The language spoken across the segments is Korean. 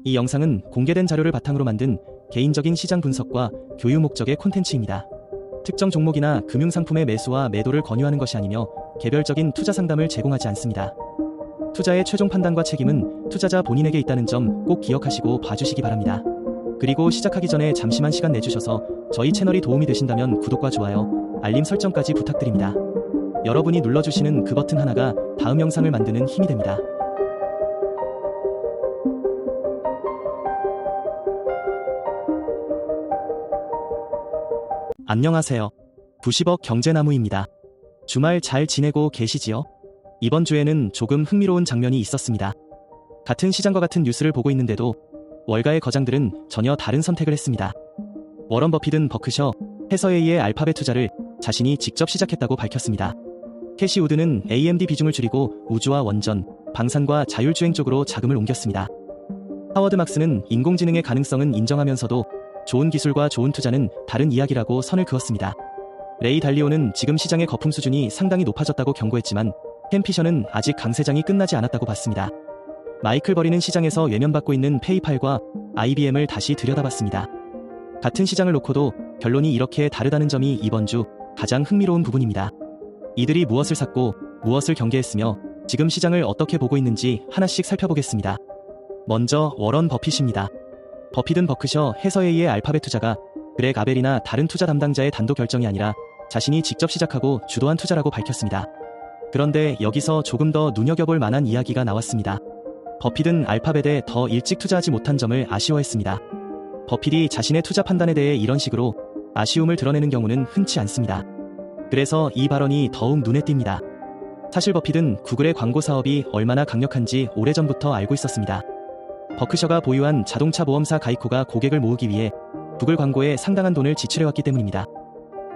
이 영상은 공개된 자료를 바탕으로 만든 개인적인 시장 분석과 교육 목적의 콘텐츠입니다. 특정 종목이나 금융상품의 매수와 매도를 권유하는 것이 아니며 개별적인 투자 상담을 제공하지 않습니다. 투자의 최종 판단과 책임은 투자자 본인에게 있다는 점 꼭 기억하시고 봐주시기 바랍니다. 그리고 시작하기 전에 잠시만 시간 내주셔서 저희 채널이 도움이 되신다면 구독과 좋아요, 알림 설정까지 부탁드립니다. 여러분이 눌러주시는 그 버튼 하나가 다음 영상을 만드는 힘이 됩니다. 안녕하세요. 90억 경제나무입니다. 주말 잘 지내고 계시지요? 이번 주에는 조금 흥미로운 장면이 있었습니다. 같은 시장과 같은 뉴스를 보고 있는데도 월가의 거장들은 전혀 다른 선택을 했습니다. 워런 버핏은 버크셔 해서웨이의 알파벳 투자를 자신이 직접 시작했다고 밝혔습니다. 캐시 우드는 AMD 비중을 줄이고 우주와 원전, 방산과 자율주행 쪽으로 자금을 옮겼습니다. 하워드 막스는 인공지능의 가능성은 인정하면서도 좋은 기술과 좋은 투자는 다른 이야기라고 선을 그었습니다. 레이 달리오는 지금 시장의 거품 수준이 상당히 높아졌다고 경고했지만 켄 피셔는 아직 강세장이 끝나지 않았다고 봤습니다. 마이클 버리는 시장에서 외면받고 있는 페이팔과 IBM을 다시 들여다봤습니다. 같은 시장을 놓고도 결론이 이렇게 다르다는 점이 이번 주 가장 흥미로운 부분입니다. 이들이 무엇을 샀고 무엇을 경계했으며 지금 시장을 어떻게 보고 있는지 하나씩 살펴보겠습니다. 먼저 워런 버핏입니다. 버핏은 버크셔 해서웨이의 알파벳 투자가 그렉 아벨이나 다른 투자 담당자의 단독 결정이 아니라 자신이 직접 시작하고 주도한 투자라고 밝혔습니다. 그런데 여기서 조금 더 눈여겨볼 만한 이야기가 나왔습니다. 버핏은 알파벳에 더 일찍 투자하지 못한 점을 아쉬워했습니다. 버핏이 자신의 투자 판단에 대해 이런 식으로 아쉬움을 드러내는 경우는 흔치 않습니다. 그래서 이 발언이 더욱 눈에 띕니다. 사실 버핏은 구글의 광고 사업이 얼마나 강력한지 오래전부터 알고 있었습니다. 버크셔가 보유한 자동차 보험사 가이코가 고객을 모으기 위해 구글 광고에 상당한 돈을 지출해왔기 때문입니다.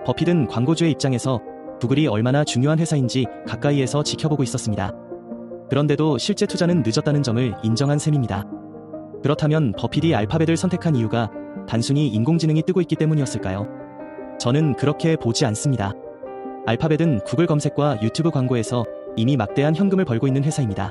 버핏은 광고주의 입장에서 구글이 얼마나 중요한 회사인지 가까이에서 지켜보고 있었습니다. 그런데도 실제 투자는 늦었다는 점을 인정한 셈입니다. 그렇다면 버핏이 알파벳을 선택한 이유가 단순히 인공지능이 뜨고 있기 때문이었을까요? 저는 그렇게 보지 않습니다. 알파벳은 구글 검색과 유튜브 광고에서 이미 막대한 현금을 벌고 있는 회사입니다.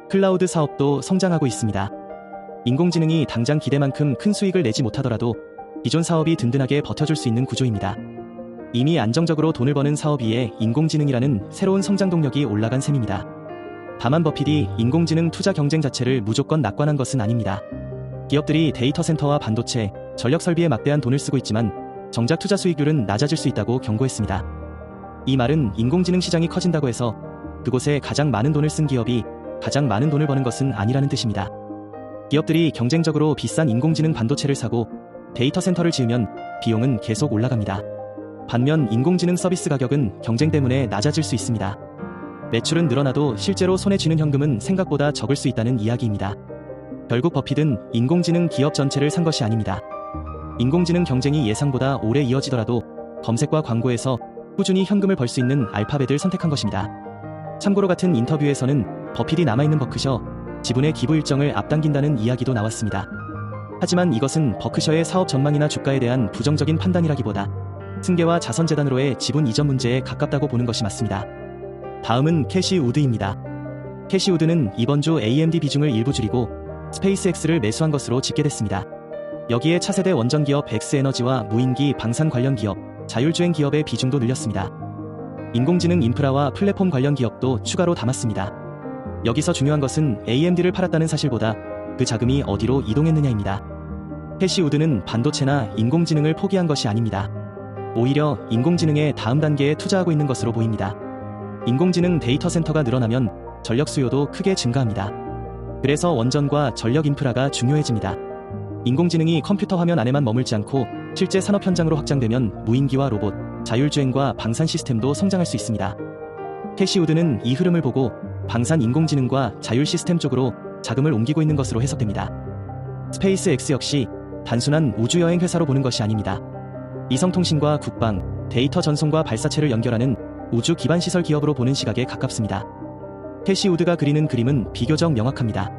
클라우드 사업도 성장하고 있습니다. 인공지능이 당장 기대만큼 큰 수익을 내지 못하더라도 기존 사업이 든든하게 버텨줄 수 있는 구조입니다. 이미 안정적으로 돈을 버는 사업 위에 인공지능이라는 새로운 성장 동력이 올라간 셈입니다. 다만 버핏이 인공지능 투자 경쟁 자체를 무조건 낙관한 것은 아닙니다. 기업들이 데이터 센터와 반도체, 전력 설비에 막대한 돈을 쓰고 있지만 정작 투자 수익률은 낮아질 수 있다고 경고했습니다. 이 말은 인공지능 시장이 커진다고 해서 그곳에 가장 많은 돈을 쓴 기업이 가장 많은 돈을 버는 것은 아니라는 뜻입니다. 기업들이 경쟁적으로 비싼 인공지능 반도체를 사고 데이터 센터를 지으면 비용은 계속 올라갑니다. 반면 인공지능 서비스 가격은 경쟁 때문에 낮아질 수 있습니다. 매출은 늘어나도 실제로 손에 쥐는 현금은 생각보다 적을 수 있다는 이야기입니다. 결국 버핏은 인공지능 기업 전체를 산 것이 아닙니다. 인공지능 경쟁이 예상보다 오래 이어지더라도 검색과 광고에서 꾸준히 현금을 벌 수 있는 알파벳을 선택한 것입니다. 참고로 같은 인터뷰에서는 버핏이 남아있는 버크셔 지분의 기부 일정을 앞당긴다는 이야기도 나왔습니다. 하지만 이것은 버크셔의 사업 전망이나 주가에 대한 부정적인 판단이라기보다 승계와 자선재단으로의 지분 이전 문제에 가깝다고 보는 것이 맞습니다. 다음은 캐시 우드입니다. 캐시 우드는 이번 주 AMD 비중을 일부 줄이고 스페이스X를 매수한 것으로 집계됐습니다. 여기에 차세대 원전 기업 X에너지와 무인기 방산 관련 기업, 자율주행 기업의 비중도 늘렸습니다. 인공지능 인프라와 플랫폼 관련 기업도 추가로 담았습니다. 여기서 중요한 것은 AMD를 팔았다는 사실보다 그 자금이 어디로 이동했느냐입니다. 캐시 우드는 반도체나 인공지능을 포기한 것이 아닙니다. 오히려 인공지능의 다음 단계에 투자하고 있는 것으로 보입니다. 인공지능 데이터 센터가 늘어나면 전력 수요도 크게 증가합니다. 그래서 원전과 전력 인프라가 중요해집니다. 인공지능이 컴퓨터 화면 안에만 머물지 않고 실제 산업 현장으로 확장되면 무인기와 로봇, 자율주행과 방산 시스템도 성장할 수 있습니다. 캐시 우드는 이 흐름을 보고 방산 인공지능과 자율 시스템 쪽으로 자금을 옮기고 있는 것으로 해석됩니다. 스페이스X 역시 단순한 우주여행 회사로 보는 것이 아닙니다. 이성통신과 국방, 데이터 전송과 발사체를 연결하는 우주 기반 시설 기업으로 보는 시각에 가깝습니다. 캐시 우드가 그리는 그림은 비교적 명확합니다.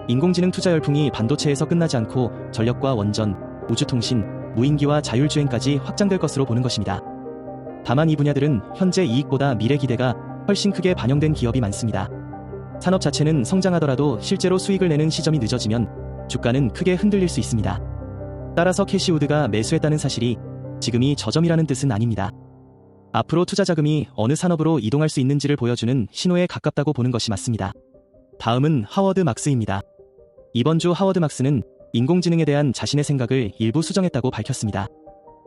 인공지능 투자 열풍이 반도체에서 끝나지 않고 전력과 원전, 우주통신, 무인기와 자율주행까지 확장될 것으로 보는 것입니다. 다만 이 분야들은 현재 이익보다 미래 기대가 훨씬 크게 반영된 기업이 많습니다. 산업 자체는 성장하더라도 실제로 수익을 내는 시점이 늦어지면 주가는 크게 흔들릴 수 있습니다. 따라서 캐시우드가 매수했다는 사실이 지금이 저점이라는 뜻은 아닙니다. 앞으로 투자 자금이 어느 산업으로 이동할 수 있는지를 보여주는 신호에 가깝다고 보는 것이 맞습니다. 다음은 하워드 막스입니다. 이번 주 하워드 막스는 인공지능에 대한 자신의 생각을 일부 수정했다고 밝혔습니다.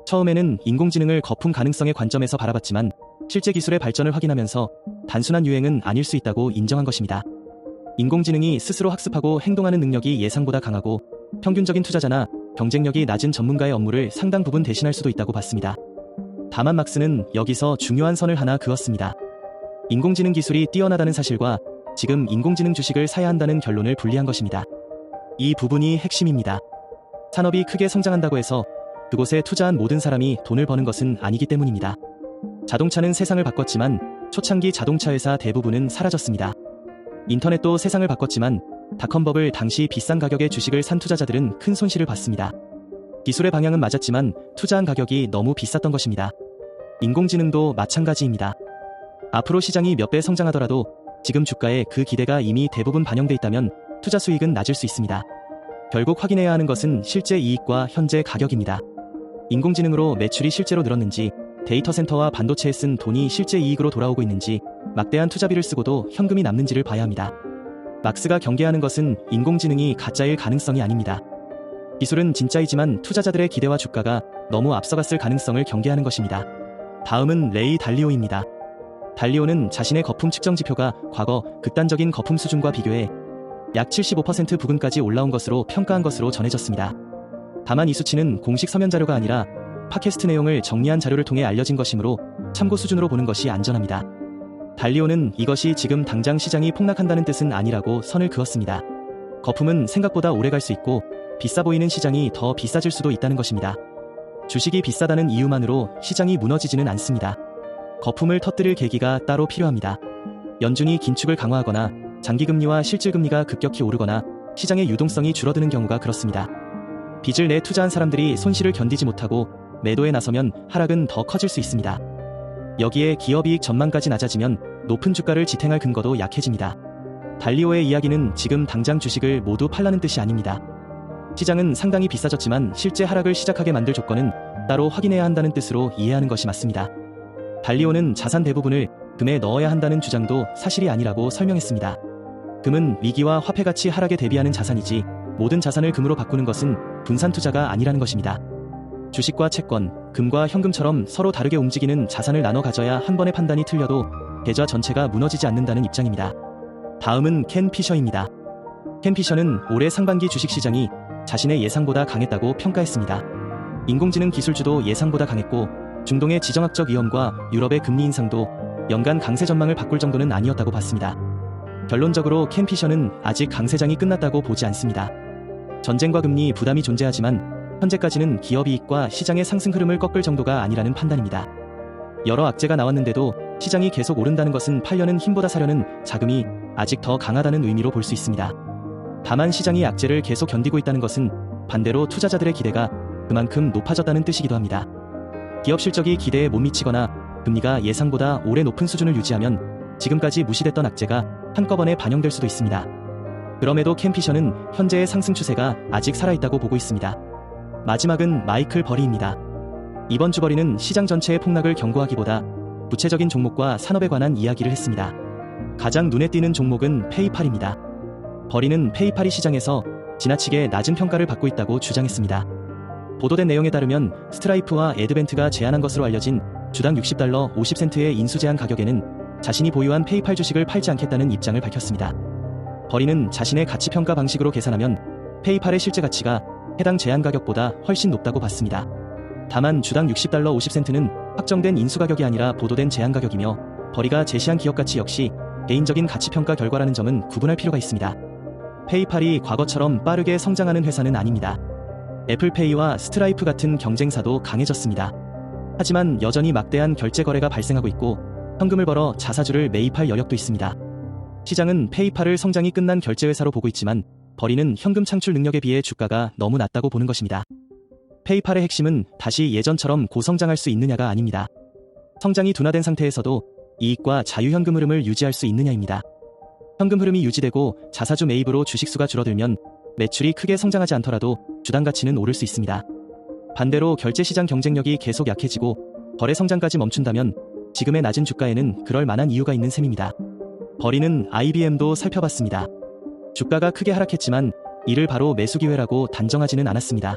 처음에는 인공지능을 거품 가능성의 관점에서 바라봤지만 실제 기술의 발전을 확인하면서 단순한 유행은 아닐 수 있다고 인정한 것입니다. 인공지능이 스스로 학습하고 행동하는 능력이 예상보다 강하고 평균적인 투자자나 경쟁력이 낮은 전문가의 업무를 상당 부분 대신할 수도 있다고 봤습니다. 다만 막스는 여기서 중요한 선을 하나 그었습니다. 인공지능 기술이 뛰어나다는 사실과 지금 인공지능 주식을 사야 한다는 결론을 분리한 것입니다. 이 부분이 핵심입니다. 산업이 크게 성장한다고 해서 그곳에 투자한 모든 사람이 돈을 버는 것은 아니기 때문입니다. 자동차는 세상을 바꿨지만 초창기 자동차 회사 대부분은 사라졌습니다. 인터넷도 세상을 바꿨지만 닷컴버블 당시 비싼 가격의 주식을 산 투자자들은 큰 손실을 봤습니다. 기술의 방향은 맞았지만 투자한 가격이 너무 비쌌던 것입니다. 인공지능도 마찬가지입니다. 앞으로 시장이 몇 배 성장하더라도 지금 주가에 그 기대가 이미 대부분 반영돼 있다면 투자 수익은 낮을 수 있습니다. 결국 확인해야 하는 것은 실제 이익과 현재 가격입니다. 인공지능으로 매출이 실제로 늘었는지, 데이터 센터와 반도체에 쓴 돈이 실제 이익으로 돌아오고 있는지, 막대한 투자비를 쓰고도 현금이 남는지를 봐야 합니다. 막스가 경계하는 것은 인공지능이 가짜일 가능성이 아닙니다. 기술은 진짜이지만 투자자들의 기대와 주가가 너무 앞서갔을 가능성을 경계하는 것입니다. 다음은 레이 달리오입니다. 달리오는 자신의 거품 측정 지표가 과거 극단적인 거품 수준과 비교해 약 75% 부근까지 올라온 것으로 평가한 것으로 전해졌습니다. 다만 이 수치는 공식 서면 자료가 아니라 팟캐스트 내용을 정리한 자료를 통해 알려진 것이므로 참고 수준으로 보는 것이 안전합니다. 달리오는 이것이 지금 당장 시장이 폭락한다는 뜻은 아니라고 선을 그었습니다. 거품은 생각보다 오래 갈 수 있고 비싸 보이는 시장이 더 비싸질 수도 있다는 것입니다. 주식이 비싸다는 이유만으로 시장이 무너지지는 않습니다. 거품을 터뜨릴 계기가 따로 필요합니다. 연준이 긴축을 강화하거나 장기금리와 실질금리가 급격히 오르거나 시장의 유동성이 줄어드는 경우가 그렇습니다. 빚을 내 투자한 사람들이 손실을 견디지 못하고 매도에 나서면 하락은 더 커질 수 있습니다. 여기에 기업이익 전망까지 낮아지면 높은 주가를 지탱할 근거도 약해집니다. 달리오의 이야기는 지금 당장 주식을 모두 팔라는 뜻이 아닙니다. 시장은 상당히 비싸졌지만 실제 하락을 시작하게 만들 조건은 따로 확인해야 한다는 뜻으로 이해하는 것이 맞습니다. 달리오는 자산 대부분을 금에 넣어야 한다는 주장도 사실이 아니라고 설명했습니다. 금은 위기와 화폐가치 하락에 대비하는 자산이지 모든 자산을 금으로 바꾸는 것은 분산 투자가 아니라는 것입니다. 주식과 채권, 금과 현금처럼 서로 다르게 움직이는 자산을 나눠 가져야 한 번의 판단이 틀려도 계좌 전체가 무너지지 않는다는 입장입니다. 다음은 켄 피셔입니다. 켄 피셔는 올해 상반기 주식시장이 자신의 예상보다 강했다고 평가했습니다. 인공지능 기술주도 예상보다 강했고 중동의 지정학적 위험과 유럽의 금리 인상도 연간 강세 전망을 바꿀 정도는 아니었다고 봤습니다. 결론적으로 켄 피셔는 아직 강세장이 끝났다고 보지 않습니다. 전쟁과 금리 부담이 존재하지만 현재까지는 기업이익과 시장의 상승 흐름을 꺾을 정도가 아니라는 판단입니다. 여러 악재가 나왔는데도 시장이 계속 오른다는 것은 팔려는 힘보다 사려는 자금이 아직 더 강하다는 의미로 볼 수 있습니다. 다만 시장이 악재를 계속 견디고 있다는 것은 반대로 투자자들의 기대가 그만큼 높아졌다는 뜻이기도 합니다. 기업 실적이 기대에 못 미치거나 금리가 예상보다 오래 높은 수준을 유지하면 지금까지 무시됐던 악재가 한꺼번에 반영될 수도 있습니다. 그럼에도 켄 피셔는 현재의 상승 추세가 아직 살아있다고 보고 있습니다. 마지막은 마이클 버리입니다. 이번 주 버리는 시장 전체의 폭락을 경고하기보다 구체적인 종목과 산업에 관한 이야기를 했습니다. 가장 눈에 띄는 종목은 페이팔입니다. 버리는 페이팔이 시장에서 지나치게 낮은 평가를 받고 있다고 주장했습니다. 보도된 내용에 따르면 스트라이프와 애드벤트가 제안한 것으로 알려진 주당 $60 50센트의 인수 제한 가격에는 자신이 보유한 페이팔 주식을 팔지 않겠다는 입장을 밝혔습니다. 버리는 자신의 가치평가 방식으로 계산하면 페이팔의 실제 가치가 해당 제한 가격보다 훨씬 높다고 봤습니다. 다만 주당 $60 50센트는 확정된 인수 가격이 아니라 보도된 제한 가격이며 버리가 제시한 기업 가치 역시 개인적인 가치평가 결과라는 점은 구분할 필요가 있습니다. 페이팔이 과거처럼 빠르게 성장하는 회사는 아닙니다. 애플페이와 스트라이프 같은 경쟁사도 강해졌습니다. 하지만 여전히 막대한 결제 거래가 발생하고 있고 현금을 벌어 자사주를 매입할 여력도 있습니다. 시장은 페이팔을 성장이 끝난 결제회사로 보고 있지만 버리는 현금 창출 능력에 비해 주가가 너무 낮다고 보는 것입니다. 페이팔의 핵심은 다시 예전처럼 고성장할 수 있느냐가 아닙니다. 성장이 둔화된 상태에서도 이익과 자유현금 흐름을 유지할 수 있느냐입니다. 현금 흐름이 유지되고 자사주 매입으로 주식수가 줄어들면 매출이 크게 성장하지 않더라도 주당 가치는 오를 수 있습니다. 반대로 결제시장 경쟁력이 계속 약해지고 거래 성장까지 멈춘다면 지금의 낮은 주가에는 그럴 만한 이유가 있는 셈입니다. 버리는 IBM도 살펴봤습니다. 주가가 크게 하락했지만 이를 바로 매수 기회라고 단정하지는 않았습니다.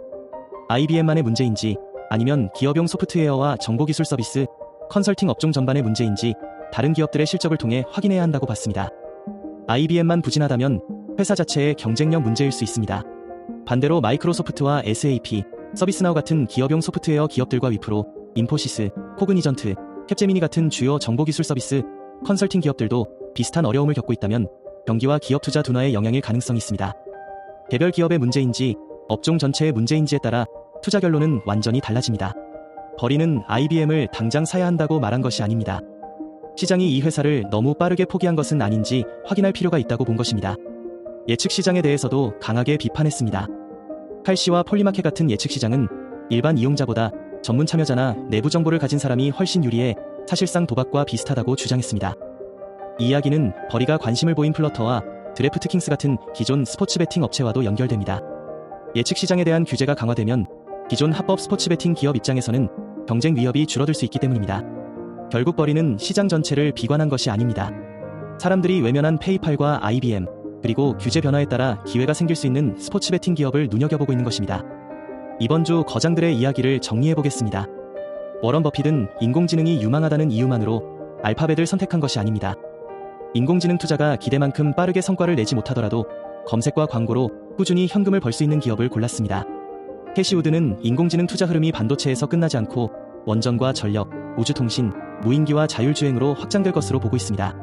IBM만의 문제인지 아니면 기업용 소프트웨어와 정보기술 서비스, 컨설팅 업종 전반의 문제인지 다른 기업들의 실적을 통해 확인해야 한다고 봤습니다. IBM만 부진하다면 회사 자체의 경쟁력 문제일 수 있습니다. 반대로 마이크로소프트와 SAP, 서비스나우 같은 기업용 소프트웨어 기업들과 위프로, 인포시스, 코그니전트, 캡제미니 같은 주요 정보기술 서비스, 컨설팅 기업들도 비슷한 어려움을 겪고 있다면 경기와 기업 투자 둔화에 영향일 가능성이 있습니다. 개별 기업의 문제인지 업종 전체의 문제인지에 따라 투자 결론은 완전히 달라집니다. 버리는 IBM을 당장 사야 한다고 말한 것이 아닙니다. 시장이 이 회사를 너무 빠르게 포기한 것은 아닌지 확인할 필요가 있다고 본 것입니다. 예측 시장에 대해서도 강하게 비판했습니다. 칼시와 폴리마켓 같은 예측 시장은 일반 이용자보다 전문 참여자나 내부 정보를 가진 사람이 훨씬 유리해 사실상 도박과 비슷하다고 주장했습니다. 이 이야기는 버리가 관심을 보인 플러터와 드래프트킹스 같은 기존 스포츠 베팅 업체와도 연결됩니다. 예측 시장에 대한 규제가 강화되면 기존 합법 스포츠 베팅 기업 입장에서는 경쟁 위협이 줄어들 수 있기 때문입니다. 결국 버리는 시장 전체를 비관한 것이 아닙니다. 사람들이 외면한 페이팔과 IBM, 그리고 규제 변화에 따라 기회가 생길 수 있는 스포츠 베팅 기업을 눈여겨보고 있는 것입니다. 이번 주 거장들의 이야기를 정리해보겠습니다. 워런 버핏은 인공지능이 유망하다는 이유만으로 알파벳을 선택한 것이 아닙니다. 인공지능 투자가 기대만큼 빠르게 성과를 내지 못하더라도 검색과 광고로 꾸준히 현금을 벌 수 있는 기업을 골랐습니다. 캐시 우드는 인공지능 투자 흐름이 반도체에서 끝나지 않고 원전과 전력, 우주통신, 무인기와 자율주행으로 확장될 것으로 보고 있습니다.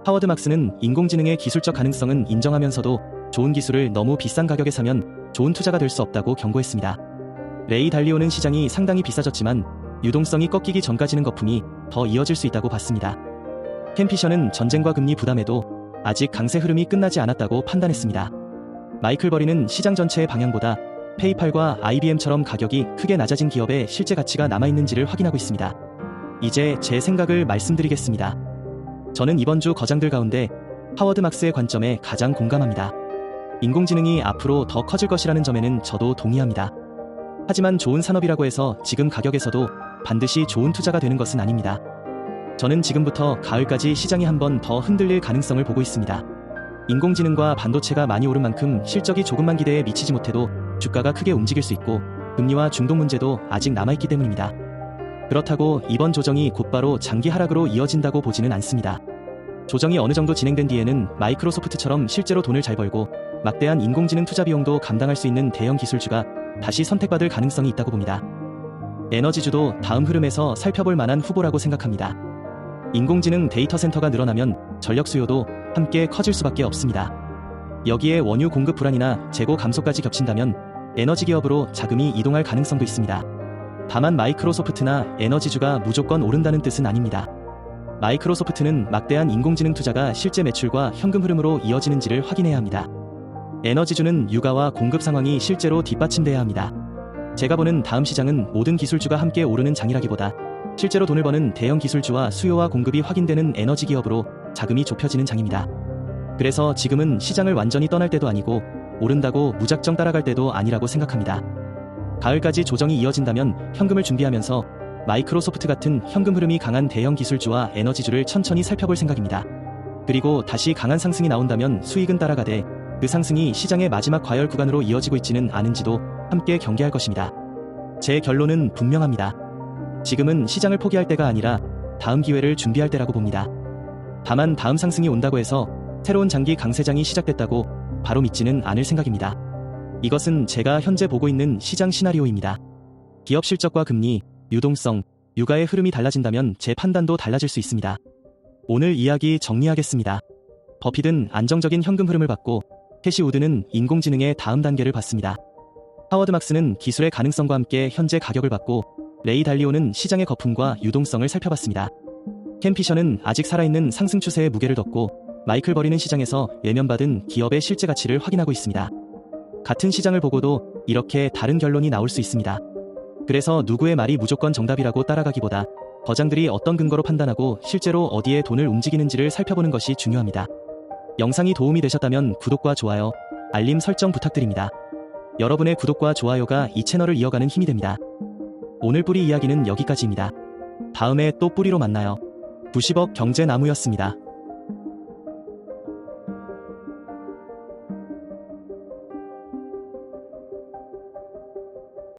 하워드 막스는 인공지능의 기술적 가능성은 인정하면서도 좋은 기술을 너무 비싼 가격에 사면 좋은 투자가 될 수 없다고 경고했습니다. 레이 달리오는 시장이 상당히 비싸졌지만 유동성이 꺾이기 전까지는 거품이 더 이어질 수 있다고 봤습니다. 켄 피셔는 전쟁과 금리 부담에도 아직 강세 흐름이 끝나지 않았다고 판단했습니다. 마이클 버리는 시장 전체의 방향보다 페이팔과 IBM처럼 가격이 크게 낮아진 기업의 실제 가치가 남아있는지를 확인하고 있습니다. 이제 제 생각을 말씀드리겠습니다. 저는 이번 주 거장들 가운데 하워드 막스의 관점에 가장 공감합니다. 인공지능이 앞으로 더 커질 것이라는 점에는 저도 동의합니다. 하지만 좋은 산업이라고 해서 지금 가격에서도 반드시 좋은 투자가 되는 것은 아닙니다. 저는 지금부터 가을까지 시장이 한 번 더 흔들릴 가능성을 보고 있습니다. 인공지능과 반도체가 많이 오른 만큼 실적이 조금만 기대에 미치지 못해도 주가가 크게 움직일 수 있고 금리와 중동 문제도 아직 남아있기 때문입니다. 그렇다고 이번 조정이 곧바로 장기 하락으로 이어진다고 보지는 않습니다. 조정이 어느 정도 진행된 뒤에는 마이크로소프트처럼 실제로 돈을 잘 벌고 막대한 인공지능 투자 비용도 감당할 수 있는 대형 기술주가 다시 선택받을 가능성이 있다고 봅니다. 에너지주도 다음 흐름에서 살펴볼 만한 후보라고 생각합니다. 인공지능 데이터 센터가 늘어나면 전력 수요도 함께 커질 수밖에 없습니다. 여기에 원유 공급 불안이나 재고 감소까지 겹친다면 에너지 기업으로 자금이 이동할 가능성도 있습니다. 다만 마이크로소프트나 에너지주가 무조건 오른다는 뜻은 아닙니다. 마이크로소프트는 막대한 인공지능 투자가 실제 매출과 현금 흐름으로 이어지는지를 확인해야 합니다. 에너지주는 유가와 공급 상황이 실제로 뒷받침돼야 합니다. 제가 보는 다음 시장은 모든 기술주가 함께 오르는 장이라기보다 실제로 돈을 버는 대형 기술주와 수요와 공급이 확인되는 에너지 기업으로 자금이 좁혀지는 장입니다. 그래서 지금은 시장을 완전히 떠날 때도 아니고 오른다고 무작정 따라갈 때도 아니라고 생각합니다. 가을까지 조정이 이어진다면 현금을 준비하면서 마이크로소프트 같은 현금 흐름이 강한 대형 기술주와 에너지주를 천천히 살펴볼 생각입니다. 그리고 다시 강한 상승이 나온다면 수익은 따라가되 그 상승이 시장의 마지막 과열 구간으로 이어지고 있지는 않은지도 함께 경계할 것입니다. 제 결론은 분명합니다. 지금은 시장을 포기할 때가 아니라 다음 기회를 준비할 때라고 봅니다. 다만 다음 상승이 온다고 해서 새로운 장기 강세장이 시작됐다고 바로 믿지는 않을 생각입니다. 이것은 제가 현재 보고 있는 시장 시나리오입니다. 기업 실적과 금리, 유동성, 유가의 흐름이 달라진다면 제 판단도 달라질 수 있습니다. 오늘 이야기 정리하겠습니다. 버핏은 안정적인 현금 흐름을 봤고 캐시 우드는 인공지능의 다음 단계를 봤습니다. 하워드 막스는 기술의 가능성과 함께 현재 가격을 봤고 레이 달리오는 시장의 거품과 유동성을 살펴봤습니다. 켄 피셔는 아직 살아있는 상승 추세에 무게를 뒀고 마이클 버리는 시장에서 예면받은 기업의 실제 가치를 확인하고 있습니다. 같은 시장을 보고도 이렇게 다른 결론이 나올 수 있습니다. 그래서 누구의 말이 무조건 정답이라고 따라가기보다 거장들이 어떤 근거로 판단하고 실제로 어디에 돈을 움직이는지를 살펴보는 것이 중요합니다. 영상이 도움이 되셨다면 구독과 좋아요, 알림 설정 부탁드립니다. 여러분의 구독과 좋아요가 이 채널을 이어가는 힘이 됩니다. 오늘 뿌리 이야기는 여기까지입니다. 다음에 또 뿌리로 만나요. 90억 경제나무였습니다.